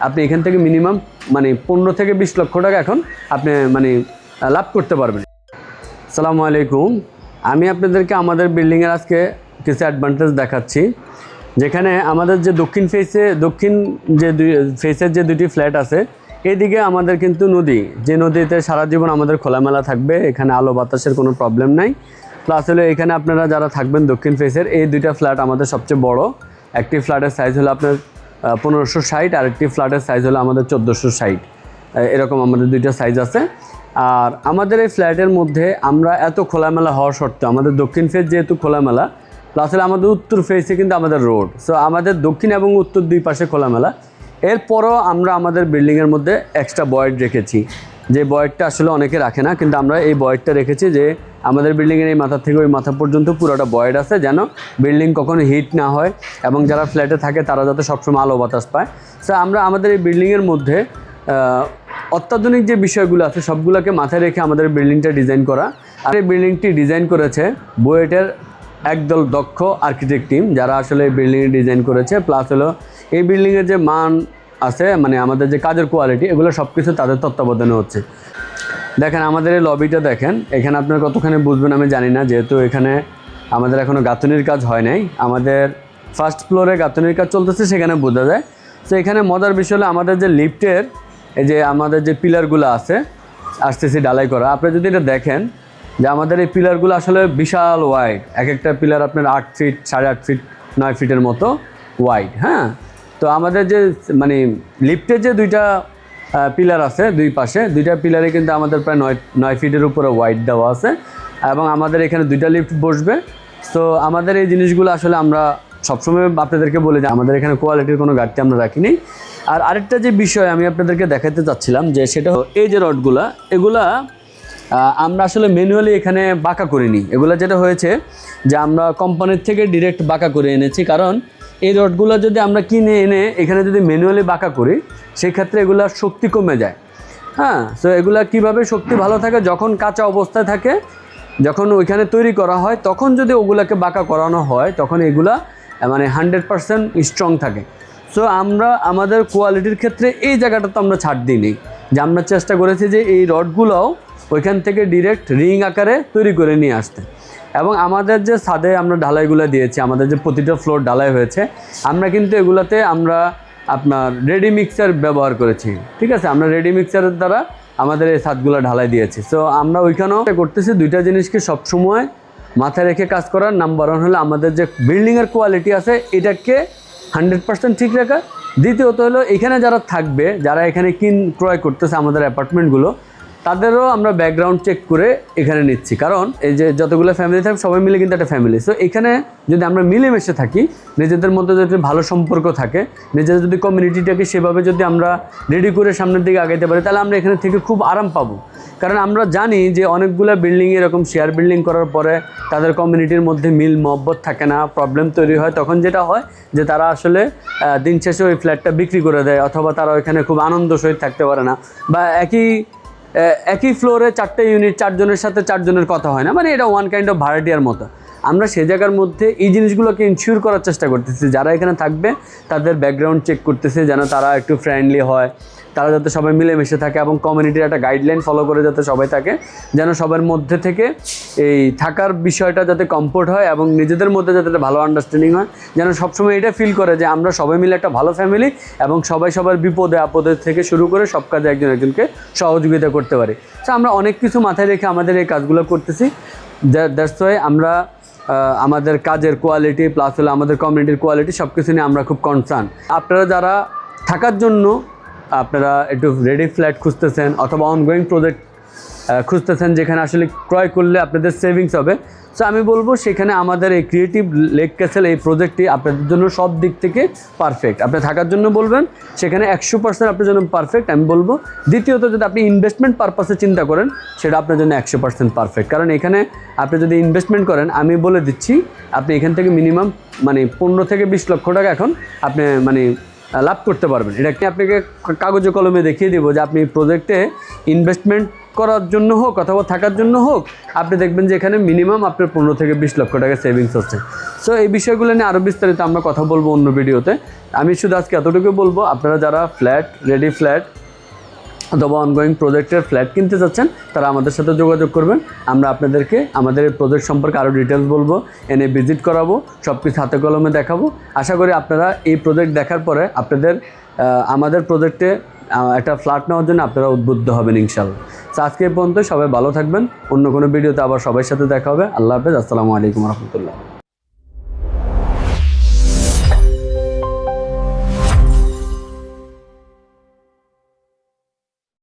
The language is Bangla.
আপনি এখান থেকে মিনিমাম মানে 15 থেকে 20 লক্ষ টাকা এখন আপনি মানে লাভ করতে পারবেন। আসসালামু আলাইকুম, আমি আপনাদেরকে আমাদের বিল্ডিংয়ের আজকে কিছু অ্যাডভান্টেজ দেখাচ্ছি। যেখানে আমাদের যে দক্ষিণ যে ফেসের যে দুটি ফ্ল্যাট আছে, এইদিকে আমাদের কিন্তু নদী, যে নদীতে সারা জীবন আমাদের খোলামেলা থাকবে, এখানে আলো বাতাসের কোনো প্রবলেম নাই। প্লাস হলো এখানে আপনারা যারা থাকবেন দক্ষিণ ফেসের, এই দুইটা ফ্ল্যাট আমাদের সবচেয়ে বড়। একটি ফ্ল্যাটের সাইজ হলো আপনার 1560, আর একটি ফ্ল্যাটের সাইজ হলো আমাদের 1460। এরকম আমাদের দুইটা সাইজ আছে। আর আমাদের এই ফ্ল্যাটের মধ্যে আমরা এত খোলামেলা হওয়া সত্ত্বেও, আমাদের দক্ষিণ ফেস যেহেতু খোলামেলা, প্লাস হলে আমাদের উত্তর ফেসে কিন্তু আমাদের রোড, সো আমাদের দক্ষিণ এবং উত্তর দুই পাশে খোলামেলা। এরপরও আমরা আমাদের বিল্ডিংয়ের মধ্যে এক্সট্রা বয়েড রেখেছি, যে বয়েডটা আসলে অনেকে রাখে না, কিন্তু আমরা এই বয়েডটা রেখেছি যে আমাদের বিল্ডিংয়ের এই মাথা থেকে ওই মাথা পর্যন্ত পুরোটা বয়েড আছে, যেন বিল্ডিং কখনো হিট না হয় এবং যারা ফ্ল্যাটে থাকে তারা যাতে সবসময় আলো বাতাস পায়। সো আমরা আমাদের এই বিল্ডিংয়ের মধ্যে অত্যাধুনিক যে বিষয়গুলো আছে সবগুলোকে মাথায় রেখে আমাদের বিল্ডিংটা ডিজাইন করা। আর এই বিল্ডিংটি ডিজাইন করেছে বুয়েটের একদল দক্ষ আর্কিটেক্ট টিম, যারা আসলে এই বিল্ডিংয়ে ডিজাইন করেছে। প্লাস হলো এই বিল্ডিংয়ের যে মান আছে, মানে আমাদের যে কাজের কোয়ালিটি, এগুলো সব কিছু তাদের তত্ত্বাবধানে হচ্ছে। দেখেন আমাদের এই লবিটা দেখেন, এখানে আপনার কতখানি বুঝবেন আমি জানি না, যেহেতু এখানে আমাদের এখনও গাঁথনির কাজ হয় নাই। আমাদের ফার্স্ট ফ্লোরে গাঁথনির কাজ চলতেছে, সেখানে বোঝা যায়। তো এখানে মজার বিষয় হলো আমাদের যে লিফটের এই যে আমাদের যে পিলারগুলো আছে আস্তে ঢালাই করা, আপনি যদি এটা দেখেন যে আমাদের এই পিলারগুলো আসলে বিশাল ওয়াইড। এক একটা পিলার আপনার 8 ফিট, 8.5 ফিট, 9 ফিটের মতো ওয়াইড। হ্যাঁ, তো আমাদের যে মানে লিফটের যে দুইটা পিলার আছে দুই পাশে, দুইটা পিলারে কিন্তু আমাদের প্রায় 9 ফিটের উপরে ওয়াইড দেওয়া আছে, এবং আমাদের এখানে দুইটা লিফট বসবে। তো আমাদের এই জিনিসগুলো আসলে আমরা সবসময় আপনাদেরকে বলি যে আমাদের এখানে কোয়ালিটির কোনো ঘাটতি আমরা রাখিনি। আর আরেকটা যে বিষয় আমি আপনাদেরকে দেখাতে চাচ্ছিলাম, যে সেটা এই যে রডগুলা, এগুলা আমরা আসলে ম্যানুয়ালি এখানে বাঁকা করিনি। এগুলো যেটা হয়েছে যে আমরা কোম্পানির থেকে ডিরেক্ট বাঁকা করে এনেছি, কারণ এই রডগুলো যদি আমরা কিনে এনে এখানে যদি ম্যানুয়ালি বাঁকা করি, সেই ক্ষেত্রে এগুলার শক্তি কমে যায়। হ্যাঁ, সো এগুলা কিভাবে শক্তি ভালো থাকে, যখন কাঁচা অবস্থায় থাকে, যখন ওইখানে তৈরি করা হয়, তখন যদি ওগুলাকে বাঁকা করানো হয়, তখন এগুলা মানে 100% স্ট্রং থাকে। সো আমরা আমাদের কোয়ালিটির ক্ষেত্রে এই জায়গাটা তো আমরা ছাড় দিইনি, যে আমরা চেষ্টা করেছি যে এই রডগুলোও ওইখান থেকে ডিরেক্ট রিং আকারে তৈরি করে নিয়ে আসতে। এবং আমাদের যে ছাদে আমরা ঢালাইগুলো দিয়েছি, আমাদের যে প্রতিটা ফ্লোর ঢালাই হয়েছে, আমরা কিন্তু এগুলাতে আমরা আপনার রেডি মিক্সার ব্যবহার করেছি। ঠিক আছে, আমরা রেডি মিক্সারের দ্বারা আমাদের এই ছাদগুলো ঢালাই দিয়েছি। সো আমরা ওইখানেও করতেছি দুইটা জিনিসকে সবসময় মাথায় রেখে কাজ করার। নাম্বার 1 হলো আমাদের যে বিল্ডিংয়ের কোয়ালিটি আছে এটাকে 100% ঠিক রাখা। দ্বিতীয়ত হলো এখানে যারা থাকবে, যারা এখানে ক্রয় করতেছে আমাদের অ্যাপার্টমেন্টগুলো, তাদেরও আমরা ব্যাকগ্রাউন্ড চেক করে এখানে নিচ্ছি, কারণ এই যে যতগুলো ফ্যামিলি থাকবে সবাই মিলে কিন্তু একটা ফ্যামিলি। সো এখানে যদি আমরা মিলেমিশে থাকি, নিজেদের মধ্যে যদি ভালো সম্পর্ক থাকে, নিজেদের যদি কমিউনিটিটাকে সেভাবে যদি আমরা রেডি করে সামনের দিকে আগাইতে পারি, তাহলে আমরা এখানে থেকে খুব আরাম পাবো। কারণ আমরা জানি যে অনেকগুলো বিল্ডিং এরকম শেয়ার বিল্ডিং করার পরে তাদের কমিউনিটির মধ্যে মিল মহব্বত থাকে না, প্রবলেম তৈরি হয়। তখন যেটা হয় যে তারা আসলে দিন শেষে ওই ফ্ল্যাটটা বিক্রি করে দেয়, অথবা তারা ওইখানে খুব আনন্দ সহিত থাকতে পারে না, বা একই ফ্লোরে 4টে ইউনিট, 4 জনের সাথে 4 জনের কথা হয় না, মানে এটা ওয়ান কাইন্ড অফ ভাড়াটিয়ার মতো। আমরা সেই জায়গার মধ্যে এই জিনিসগুলোকে ইনশিওর করার চেষ্টা করতেছি, যারা এখানে থাকবে তাদের ব্যাকগ্রাউন্ড চেক করতেছে, যেন তারা একটু ফ্রেন্ডলি হয়, তারা যাতে সবাই মিলেমিশে থাকে, এবং কমিউনিটির একটা গাইডলাইন ফলো করে যাতে সবাই থাকে, যেন সবার মধ্যে থেকে এই থাকার বিষয়টা যাতে কমফোর্ট হয়, এবং নিজেদের মধ্যে যাতে একটা ভালো আন্ডারস্ট্যান্ডিং হয়, যেন সবসময় এটা ফিল করে যে আমরা সবাই মিলে একটা ভালো ফ্যামিলি, এবং সবাই সবার বিপদে আপদে থেকে শুরু করে সব কাজে একজন একজনকে সহযোগিতা করতে পারি। তো আমরা অনেক কিছু মাথায় রেখে আমাদের এই কাজগুলো করতেছি। দ্যাটস ওয়াই আমরা আমাদের কাজের কোয়ালিটি প্লাস হলো আমাদের কমিউনিটির কোয়ালিটি সব কিছু নিয়ে আমরা খুব কনসার্ন। আপনারা যারা থাকার জন্য আপনারা একটু রেডি ফ্ল্যাট খুঁজতেছেন, অথবা অনগোয়িং প্রজেক্ট খুঁজতেছেন যেখানে আসলে ক্রয় করলে আপনাদের সেভিংস হবে, সো আমি বলবো সেখানে আমাদের এই ক্রিয়েটিভ লেক ক্যাসেল এই প্রজেক্টটি আপনাদের জন্য সব দিক থেকে পারফেক্ট। আপনি থাকার জন্য বলবেন সেখানে 100% আপনার জন্য পারফেক্ট আমি বলবো। দ্বিতীয়ত যদি আপনি ইনভেস্টমেন্ট পারপাসে চিন্তা করেন, সেটা আপনার জন্য 100% পারফেক্ট। কারণ এখানে আপনি যদি ইনভেস্টমেন্ট করেন, আমি বলে দিচ্ছি আপনি এখান থেকে মিনিমাম মানে 15 থেকে 20 লক্ষ টাকা এখন আপনি মানে লাভ করতে পারবেন। এটা আপনাকে কাগজে কলমে দেখিয়ে দিব যে আপনি প্রজেক্টে ইনভেস্টমেন্ট করার জন্য হোক অথবা থাকার জন্য হোক, আপনি দেখবেন যে এখানে মিনিমাম আপনার 15 থেকে 20 লক্ষ টাকা সেভিংস হচ্ছে। সো এই বিষয়গুলো নিয়ে আরও বিস্তারিত আমরা কথা বলবো অন্য ভিডিওতে। আমি শুধু আজকে এতটুকু বলবো, আপনারা যারা ফ্ল্যাট, রেডি ফ্ল্যাট অথবা অনগোয়িং প্রজেক্টের ফ্ল্যাট কিনতে চাচ্ছেন তারা আমাদের সাথে যোগাযোগ করবেন। আমরা আপনাদেরকে আমাদের এই প্রজেক্ট সম্পর্কে আরও ডিটেলস বলবো, এনে ভিজিট করাবো, সব কিছু হাতে কলমে দেখাবো। আশা করি আপনারা এই প্রজেক্ট দেখার পরে আপনাদের আমাদের প্রজেক্টে একটা ফ্ল্যাট নেওয়ার জন্য আপনারা উদ্বুদ্ধ হবেন ইনশাআল্লাহ। তো আজকে এই পর্যন্ত, সবাই ভালো থাকবেন। অন্য কোনো ভিডিওতে আবার সবার সাথে দেখা হবে। আল্লাহ হাফেজ। আসসালামু আলাইকুম রহমতুল্লাহ।